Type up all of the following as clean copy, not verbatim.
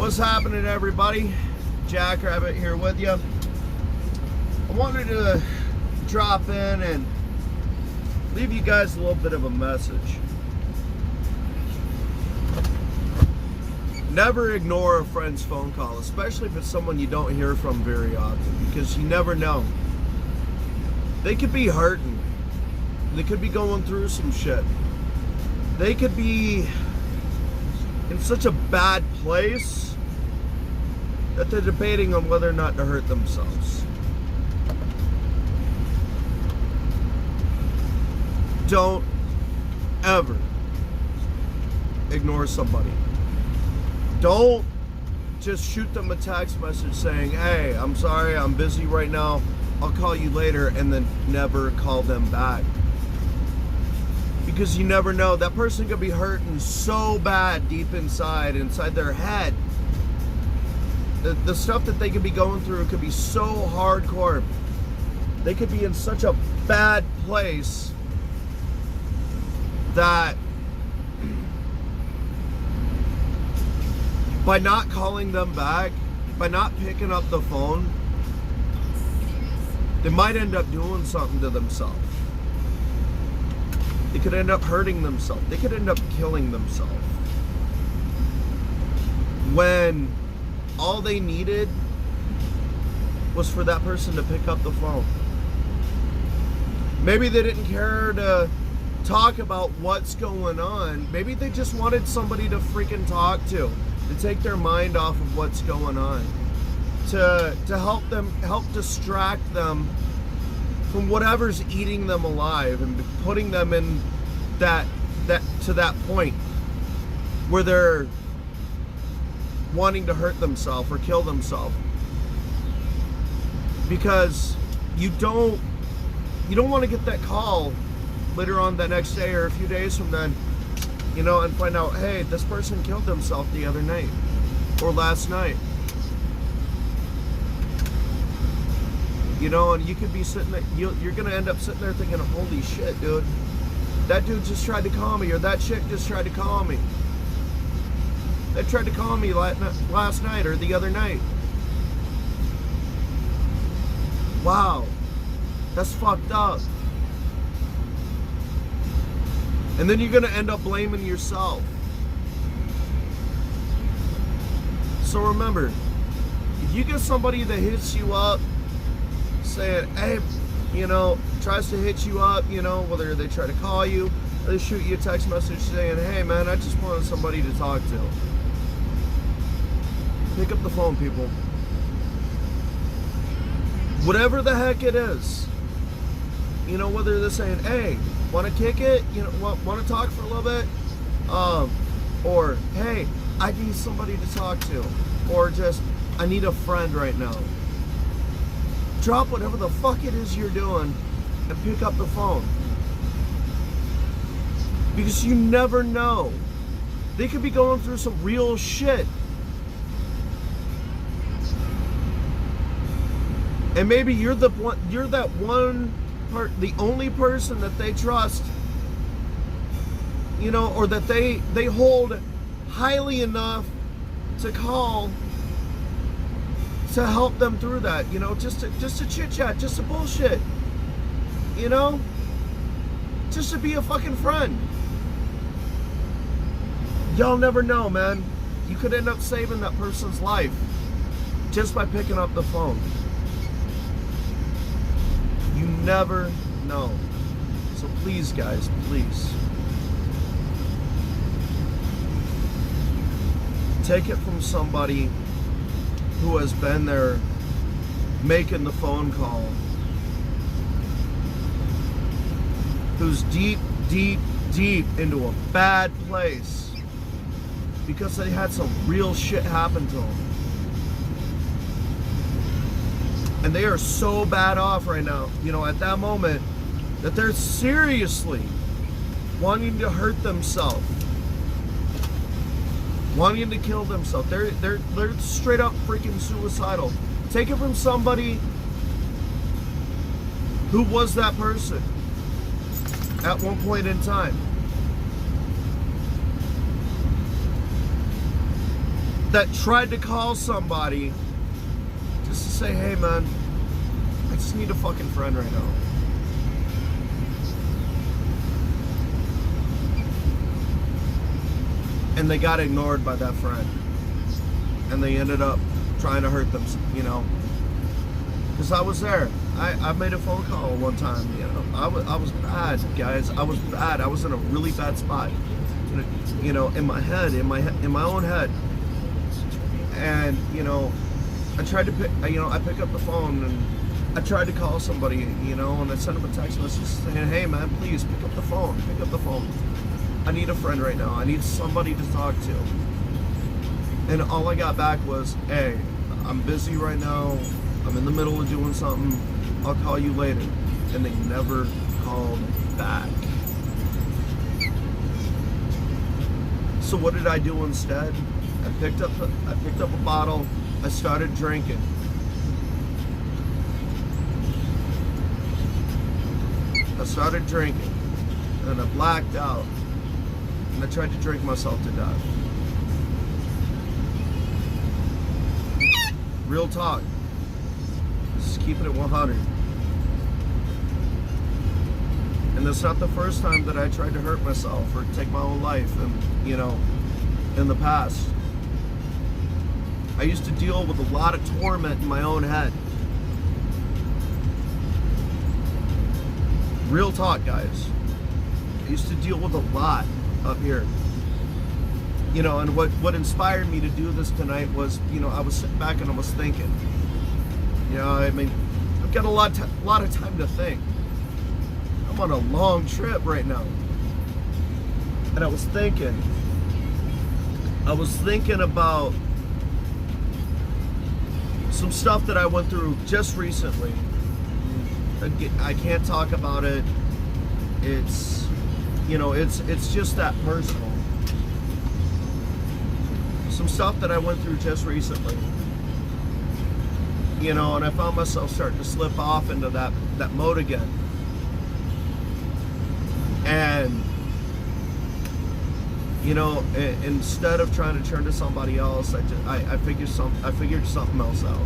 What's happening, everybody? Jackrabbit here with you. I wanted to drop in and leave you guys a little bit of a message. Never ignore a friend's phone call, especially if it's someone you don't hear from very often, because you never know. They could be hurting. They could be going through some shit. They could be in such a bad place that they're debating on whether or not to hurt themselves. Don't ever ignore somebody. Don't just shoot them a text message saying, hey, I'm sorry, I'm busy right now, I'll call you later, and then never call them back. Because you never know, that person could be hurting so bad deep inside their head. The stuff that they could be going through could be so hardcore. They could be in such a bad place that by not calling them back, by not picking up the phone, they might end up doing something to themselves. They could end up hurting themselves. They could end up killing themselves. When all they needed was for that person to pick up the phone. Maybe they didn't care to talk about what's going on. Maybe they just wanted somebody to freaking talk to take their mind off of what's going on. To help distract them from whatever's eating them alive and putting them in that point where they're wanting to hurt themselves or kill themselves. Because you don't want to get that call later on the next day or a few days from then, and find out, hey, this person killed themselves the other night or last night. And you could be sitting there, you're going to end up sitting there thinking, holy shit, dude. That dude just tried to call me, or that chick just tried to call me. They tried to call me last night or the other night. Wow. That's fucked up. And then you're going to end up blaming yourself. So remember, if you get somebody that hits you up, saying, hey, tries to hit you up, whether they try to call you or they shoot you a text message saying, hey man, I just wanted somebody to talk to. Pick up the phone, people. Whatever the heck it is, whether they're saying, hey, want to kick it? Want to talk for a little bit? Or, hey, I need somebody to talk to. Or just, I need a friend right now. Drop whatever the fuck it is you're doing and pick up the phone. Because you never know. They could be going through some real shit. And maybe you're that one the only person that they trust, or that they hold highly enough to call to help them through that, just to chit chat, just to bullshit, just to be a fucking friend. Y'all never know, man. You could end up saving that person's life just by picking up the phone. You never know. So please, guys, please. Take it from somebody who has been there making the phone call, who's deep into a bad place because they had some real shit happen to them. And they are so bad off right now, at that moment, that they're seriously wanting to hurt themselves, wanting to kill themselves. They're straight up freaking suicidal. Take it from somebody who was that person at one point in time. that tried to call somebody just to say, hey man, I just need a fucking friend right now. And they got ignored by that friend. And they ended up trying to hurt them, you know. Because I was there. I made a phone call one time, you know. I was bad, guys. I was bad. I was in a really bad spot. You know, in my head, in my own head. And, you know, I tried to pick, you know, I pick up the phone and I tried to call somebody, you know, and I sent them a text message saying, hey man, please pick up the phone. Pick up the phone. I need a friend right now. I need somebody to talk to. And all I got back was, hey, I'm busy right now. I'm in the middle of doing something. I'll call you later. And they never called back. So what did I do instead? I picked up a bottle. I started drinking. And I blacked out. And I tried to drink myself to death. Real talk. Just keeping it 100. And it's not the first time that I tried to hurt myself or take my own life, and you know, in the past. I used to deal with a lot of torment in my own head. Real talk, guys. I used to deal with a lot up here. You know, and what inspired me to do this tonight was, you know, I was sitting back and I was thinking. You know, I mean, I've got a lot of time to think. I'm on a long trip right now. And I was thinking about some stuff that I went through just recently. I can't talk about it. It's, you know, it's just that personal. Some stuff that I went through just recently. You know, and I found myself starting to slip off into that mode again. And, you know, instead of trying to turn to somebody else, I figured something else out.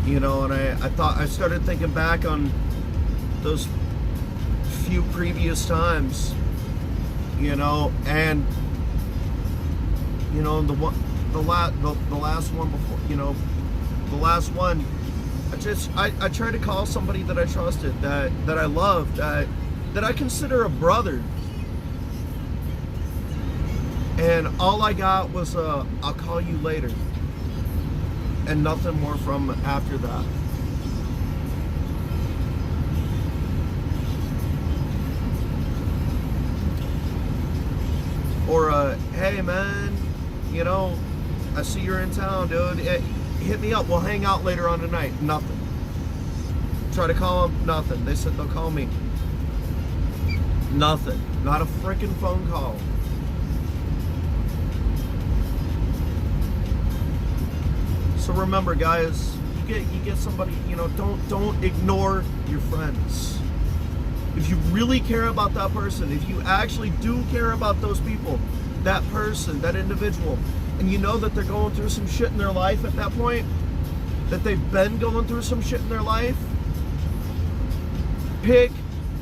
You know, and I started thinking back on those few previous times, you know, and you know, the last one before, you know, the last one, I tried to call somebody that I trusted, that I loved, that I consider a brother, and all I got was I'll call you later, and nothing more from after that. Or hey man, you know, I see you're in town, dude. Hit me up. We'll hang out later on tonight. Nothing. Try to call them. Nothing. They said they'll call me. Nothing. Not a freaking phone call. So remember, guys, you get somebody. You know, don't ignore your friends. If you really care about that person, if you actually do care about those people, that person, that individual, and you know that they're going through some shit in their life at that point, that they've been going through some shit in their life, pick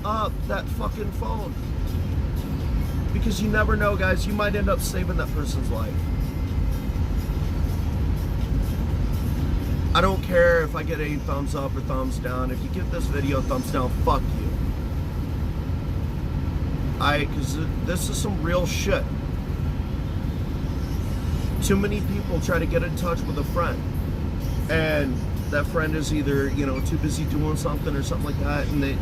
up that fucking phone. Because you never know, guys, you might end up saving that person's life. I don't care if I get a thumbs up or thumbs down. If you give this video a thumbs down, fuck you. Because this is some real shit. Too many people try to get in touch with a friend, and that friend is either, you know, too busy doing something or something like that, and they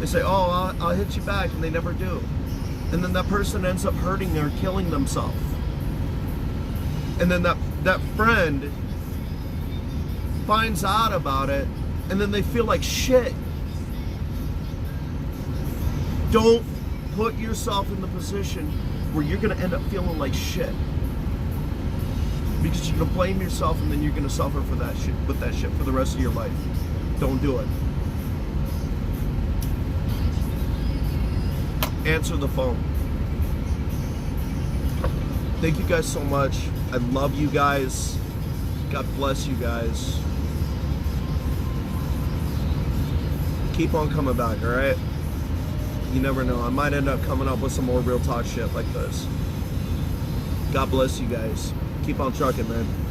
say, oh, I'll hit you back, and they never do. And then that person ends up hurting or killing themselves. And then that friend finds out about it, and then they feel like shit. Don't put yourself in the position where you're going to end up feeling like shit. Because you're going to blame yourself, and then you're going to suffer for that shit, with that shit for the rest of your life. Don't do it. Answer the phone. Thank you guys so much. I love you guys. God bless you guys. Keep on coming back, alright? You never know. I might end up coming up with some more real talk shit like this. God bless you guys. Keep on trucking, man.